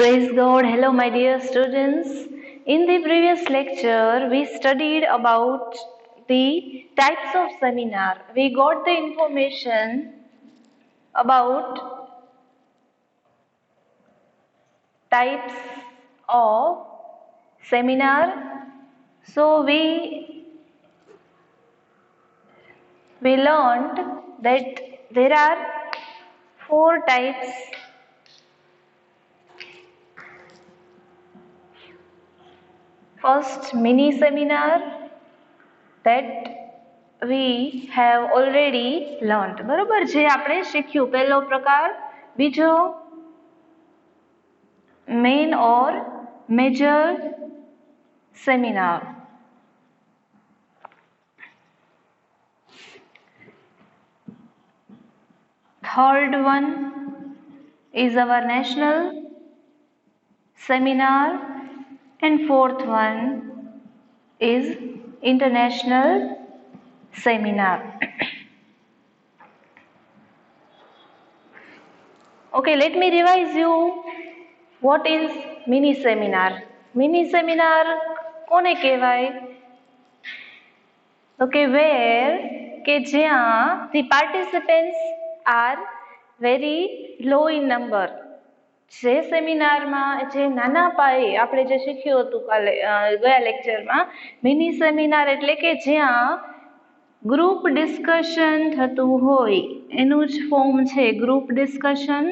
Praise God. Hello, my dear students. In the previous lecture, we studied about the types of seminar. We got the information about types of seminar. So we learned that there are four types. First, mini seminar, that we have already learned. બરોબર, જે આપણે શીખ્યું પહેલો પ્રકાર. બીજો main or major seminar. Third one is our national seminar, and fourth one is international seminar. Okay, let me revise you what is mini seminar. Mini seminar કોને કહેવાય? Okay, where કે જ્યાં the participants are very low in number. જે સેમિનારમાં જે નાના પાયે આપણે જે શીખ્યું હતું કાલે ગયા લેક્ચરમાં, મિની સેમિનાર એટલે કે જ્યાં ગ્રુપ ડિસ્કશન થતું હોય, એનું જ ફોર્મ છે ગ્રુપ ડિસ્કશન.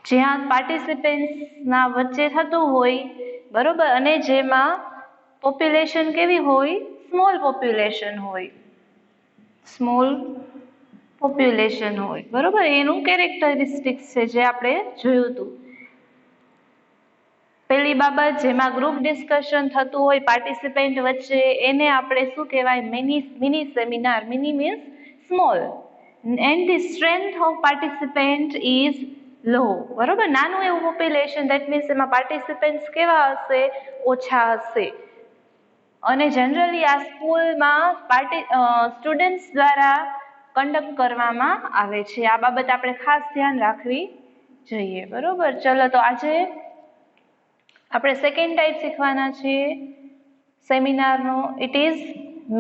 જ્યાં પાર્ટિસિપન્ટ્સના વચ્ચે થતું હોય, બરોબર, અને જેમાં પોપ્યુલેશન કેવી હોય? સ્મોલ પોપ્યુલેશન હોય, સ્મોલ પોપ્યુલેશન હોય, બરોબર. એનું કેરેક્ટરિસ્ટિક્સ છે જે આપણે જોયું હતું. પહેલી બાબત, જેમાં ગ્રુપ ડિસ્કશન થતું હોય પાર્ટિસિપન્ટ વચ્ચે, એને આપણે શું કહેવાય? Mini seminar. Mini means small, and the strength of participant is લો, બરોબર. નાનું એવું પોપ્યુલેશન, દેટ મીન્સ એમાં પાર્ટિસિપન્ટ્સ કેવા હશે? ઓછા હશે. અને જનરલી આ સ્કૂલમાં સ્ટુડન્ટ્સ દ્વારા કન્ડક્ટ કરવામાં આવે છે. આ બાબત આપણે ખાસ ધ્યાન રાખવી જોઈએ, બરોબર. ચલો, તો આજે આપણે સેકન્ડ ટાઈપ શીખવાના છીએ સેમિનારનો. It is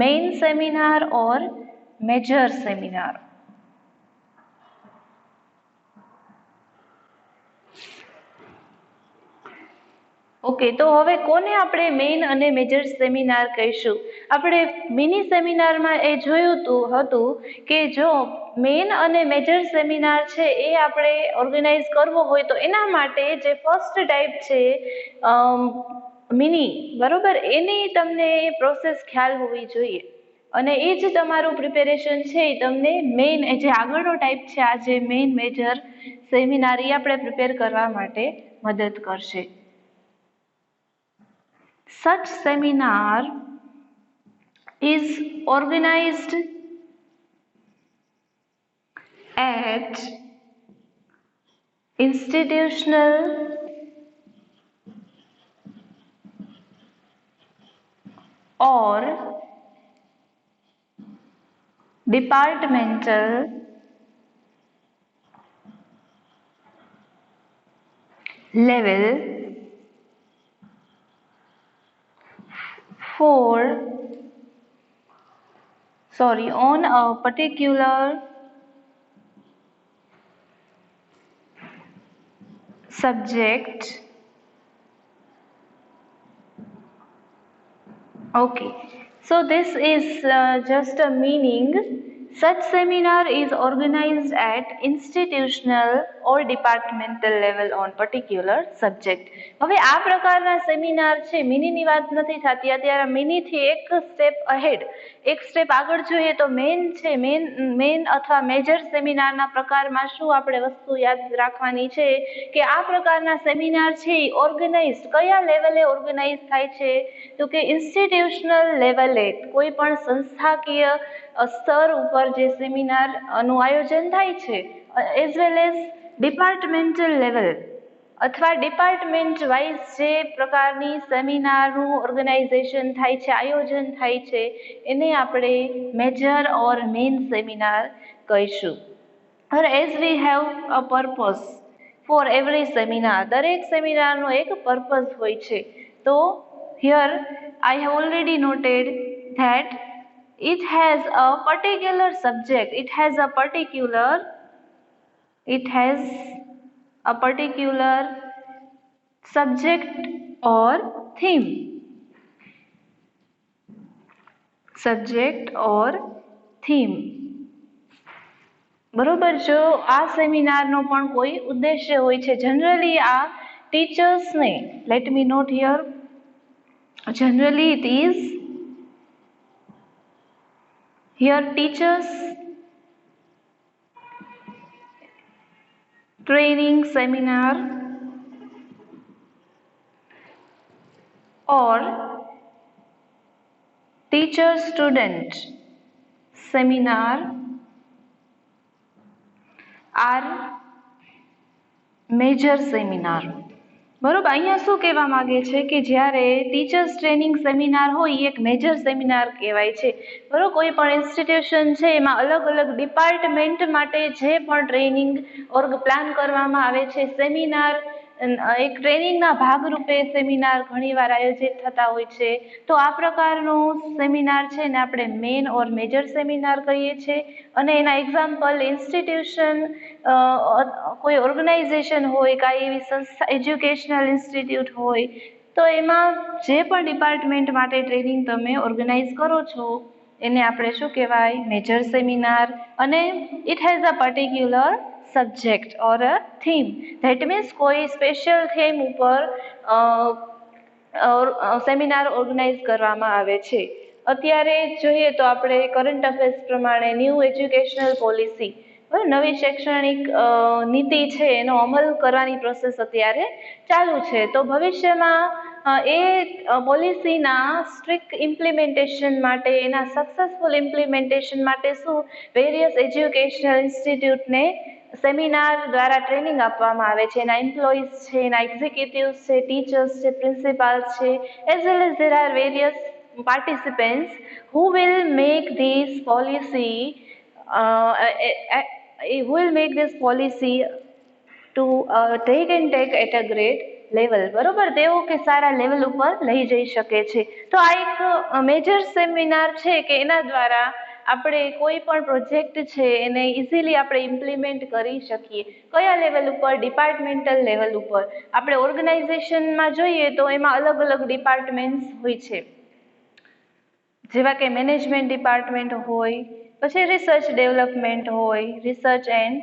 main seminar or major seminar. Okay, તો હવે કોને આપણે મેઇન અને મેજર સેમિનાર કહીશું? આપણે મિની સેમિનારમાં એ જોયું હતું કે જો મેઇન અને મેજર સેમિનાર છે એ આપણે ઓર્ગેનાઇઝ કરવો હોય તો એના માટે જે ફર્સ્ટ ટાઈપ છે મિની, બરોબર, એની તમને પ્રોસેસ ખ્યાલ હોવી જોઈએ. અને એ જ તમારું પ્રિપેરેશન છે એ તમને મેઇન, જે આગળનો ટાઈપ છે આ જે મેઇન મેજર સેમિનાર, એ આપણે પ્રિપેર કરવા માટે મદદ કરશે. Such seminar is organized at institutional or departmental level on a particular subject. Okay, so this is just a meaning. Such seminar is organized at institutional or departmental level on particular subject. હવે આ પ્રકારના seminar છે, મિનીની વાત નથી થતી અત્યારે. મિનીથી એક step ahead, એક સ્ટેપ આગળ જોઈએ તો મેઇન છે. મેઇન અથવા મેજર સેમિનારના પ્રકારમાં શું આપણે વસ્તુ યાદ રાખવાની છે કે આ પ્રકારના સેમિનાર છે એ ઓર્ગેનાઇઝ કયા લેવલે ઓર્ગેનાઇઝ થાય છે? તો કે ઇન્સ્ટિટ્યુશનલ લેવલે, કોઈ પણ સંસ્થાકીય સ્તર ઉપર જે સેમિનારનું આયોજન થાય છે, as well as departmental level અથવા ડિપાર્ટમેન્ટ વાઇઝ જે પ્રકારની સેમિનારનું ઓર્ગેનાઇઝેશન થાય છે, આયોજન થાય છે, એને આપણે મેજર ઓર મેઇન સેમિનાર કહીશું. As we have a purpose, for every seminar, દરેક સેમિનારનો એક પર્પઝ હોય છે. તો here I have already noted that it has a particular subject, it has a particular subject or theme, બરોબર. જો આ સેમિનારનો પણ કોઈ ઉદ્દેશ્ય હોય છે. જનરલી આ ટીચર્સને, let me note here, generally it is here teachers training seminar or teacher student seminar are major seminar. બરોબર. અહીંયા શું કહેવા માંગે છે કે જ્યારે ટીચર્સ ટ્રેનિંગ સેમિનાર હોય એ એક મેજર સેમિનાર કહેવાય છે. બરોબર. કોઈ પણ ઇન્સ્ટિટ્યુશન છે એમાં અલગ અલગ ડિપાર્ટમેન્ટ માટે જે પણ ટ્રેનિંગ પ્લાન કરવામાં આવે છે, સેમિનાર એક ટ્રેનિંગના ભાગરૂપે સેમિનાર ઘણીવાર આયોજિત થતા હોય છે. તો આ પ્રકારનો સેમિનાર છે ને આપણે મેઇન ઓર મેજર સેમિનાર કહીએ છીએ. અને એના એક્ઝામ્પલ ઇન્સ્ટિટ્યુશન, કોઈ ઓર્ગેનાઇઝેશન હોય, કાંઈ એવી સંસ્થા, એજ્યુકેશનલ ઇન્સ્ટિટ્યૂટ હોય, તો એમાં જે પણ ડિપાર્ટમેન્ટ માટે ટ્રેનિંગ તમે ઓર્ગેનાઇઝ કરો છો એને આપણે શું કહેવાય? Major seminar. અને it has a particular subject or a theme. That means કોઈ સ્પેશિયલ થીમ ઉપર સેમિનાર ઓર્ગેનાઇઝ કરવામાં આવે છે. અત્યારે જોઈએ તો આપણે કરંટ અફેર્સ પ્રમાણે ન્યૂ એજ્યુકેશનલ પોલિસી, નવી શૈક્ષણિક નીતિ છે એનો અમલ કરવાની પ્રોસેસ અત્યારે ચાલુ છે. તો ભવિષ્યમાં એ પોલિસીના સ્ટ્રિક્ટ ઇમ્પ્લિમેન્ટેશન માટે, એના સક્સેસફુલ ઇમ્પ્લિમેન્ટેશન માટે શું વેરિયસ એજ્યુકેશનલ ઇન્સ્ટિટ્યૂટને સેમિનાર દ્વારા ટ્રેનિંગ આપવામાં આવે છે. એના એમ્પ્લોઈઝ છે, એના એક્ઝિક્યુટિવ્સ છે, ટીચર્સ છે, પ્રિન્સિપાલ્સ છે, as well as there are various participants who will make this policy to take at a great level. બરોબર. તેઓ કે સારા લેવલ ઉપર લઈ જઈ શકે છે. તો આ એક મેજર સેમિનાર છે કે એના દ્વારા આપણે કોઈ પણ પ્રોજેક્ટ છે એને ઇઝીલી આપણે ઇમ્પ્લિમેન્ટ કરી શકીએ. કયા લેવલ ઉપર? ડિપાર્ટમેન્ટલ લેવલ ઉપર. આપણે ઓર્ગેનાઇઝેશનમાં જોઈએ તો એમાં અલગ અલગ ડિપાર્ટમેન્ટ્સ હોય છે, જેવા કે મેનેજમેન્ટ ડિપાર્ટમેન્ટ હોય, પછી રિસર્ચ ડેવલપમેન્ટ હોય, રિસર્ચ એન્ડ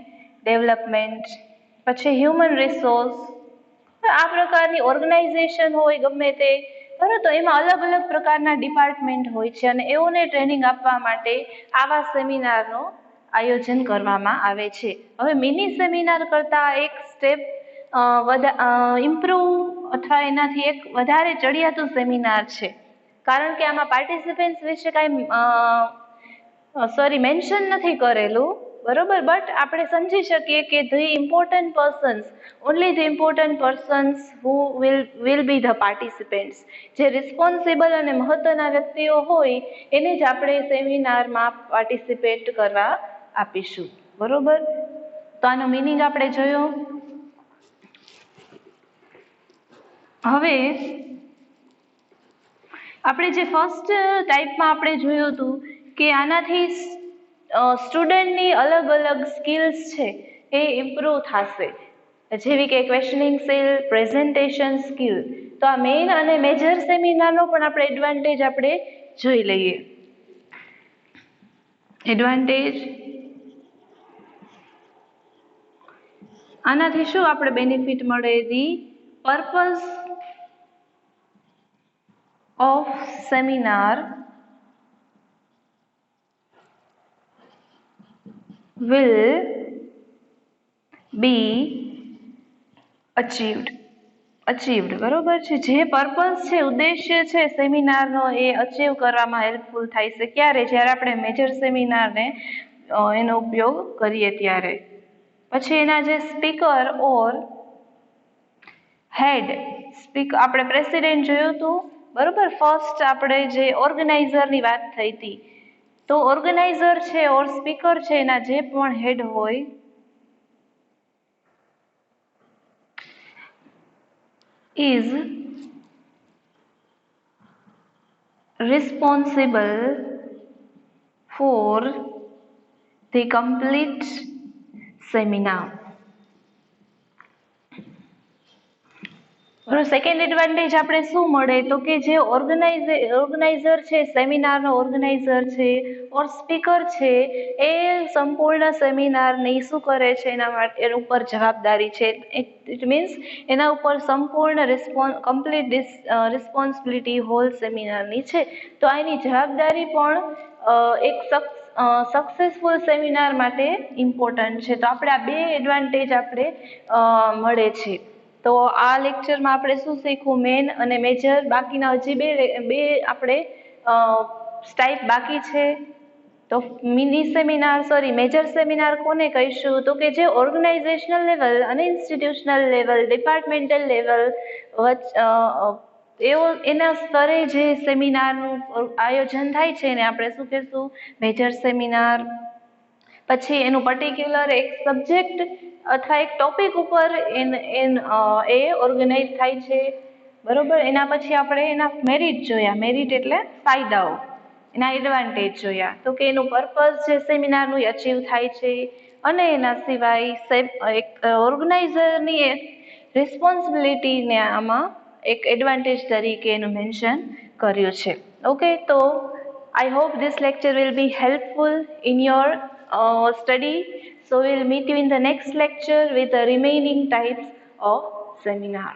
ડેવલપમેન્ટ, પછી હ્યુમન રિસોર્સ, આ પ્રકારની ઓર્ગેનાઇઝેશન હોય ગમે તે. બરાબર. તો એમાં અલગ અલગ પ્રકારના ડિપાર્ટમેન્ટ હોય છે અને એઓને ટ્રેનિંગ આપવા માટે આવા સેમિનારનો આયોજન કરવામાં આવે છે. હવે મિની સેમિનાર કરતાં એક સ્ટેપ ઇમ્પ્રૂવ અથવા એનાથી એક વધારે ચડિયાતું સેમિનાર છે. કારણ કે આમાં પાર્ટિસિપન્ટ્સ વિશે કાંઈ મેન્શન નથી કરેલું. બરોબર. બટ આપણે સમજી શકીએ કે the important persons who will be the participants, જે રિસ્પોન્સિબલ અને મહત્વના વ્યક્તિઓ હોય એને જ આપણે સેમિનારમાં પાર્ટિસિપેટ કરવા આપીશું. બરોબર. તો આનો મિનિંગ આપણે જોયો. હવે આપણે જે ફર્સ્ટ ટાઈપમાં આપણે જોયું હતું કે આનાથી સ્ટુડન્ટની અલગ અલગ સ્કિલ્સ છે એ ઇમ્પ્રૂવ થશે, જેવી કે ક્વેશ્ચનિંગ સ્કિલ, પ્રેઝન્ટેશન સ્કિલ. તો આ મેઇન અને મેજર સેમિનારનો પણ આપણે એડવાન્ટેજ આપણે જોઈ લઈએ. એડવાન્ટેજ, આનાથી શું આપણે બેનિફિટ મળે? The purpose of seminar will be achieved. બરોબર છે. જે પર્પઝ છે, ઉદ્દેશ્ય છે સેમિનારનો એ અચીવ કરવામાં હેલ્પફુલ થાય છે. ક્યારે? જ્યારે આપણે મેજર સેમિનારને એનો ઉપયોગ કરીએ ત્યારે. પછી એના જે સ્પીકર ઓર હેડ, આપણે પ્રેસિડેન્ટ જોયું હતું. બરોબર. ફર્સ્ટ આપણે જે ઓર્ગેનાઇઝરની વાત થઈ હતી, તો ઓર્ગેનાઇઝર છે ઓર સ્પીકર છે એના જે પણ હેડ હોય is responsible for the complete seminar. Second advantage આપણે શું મળે તો કે જે ઓર્ગેનાઇઝર છે, સેમિનારનો ઓર્ગેનાઇઝર છે ઓર સ્પીકર છે એ સંપૂર્ણ સેમિનારની શું કરે છે એના માટે એના ઉપર જવાબદારી છે. ઇટ મીન્સ એના ઉપર સંપૂર્ણ કમ્પ્લીટ રિસ્પોન્સિબિલિટી હોલ સેમિનારની છે. તો આની જવાબદારી પણ એક સક્સેસફુલ સેમિનાર માટે ઇમ્પોર્ટન્ટ છે. તો આપણે આ બે એડવાન્ટેજ આપણે મળે છે. તો આ લેક્ચરમાં આપણે શું શીખવું, મેન અને મેજર. બાકીના હજી બે આપણે ટાઈપ બાકી છે. તો મેજર સેમિનાર કોને કહીશું તો કે જે ઓર્ગેનાઇઝેશનલ લેવલ અને ઇન્સ્ટિટ્યુશનલ લેવલ, ડિપાર્ટમેન્ટલ લેવલ એના સ્તરે જે સેમિનારનું આયોજન થાય છે એને આપણે શું કહીશું, મેજર સેમિનાર. પછી એનું પર્ટિક્યુલર એક સબ્જેક્ટ અથવા એક ટોપિક ઉપર એ ઓર્ગેનાઇઝ થાય છે, બરોબર. એના પછી આપણે એના મેરિટ જોયા, મેરિટ એટલે ફાયદાઓ, એના એડવાન્ટેજ જોયા. તો કે એનું પર્પઝ જે સેમિનારનું અચીવ થાય છે અને એના સિવાય એક ઓર્ગેનાઇઝરની રિસ્પોન્સિબિલિટીને આમાં એક એડવાન્ટેજ તરીકે એનું મેન્શન કર્યું છે. ઓકે, તો I hope this lecture will be helpful in your study. So we'll meet you in the next lecture with the remaining types of seminar.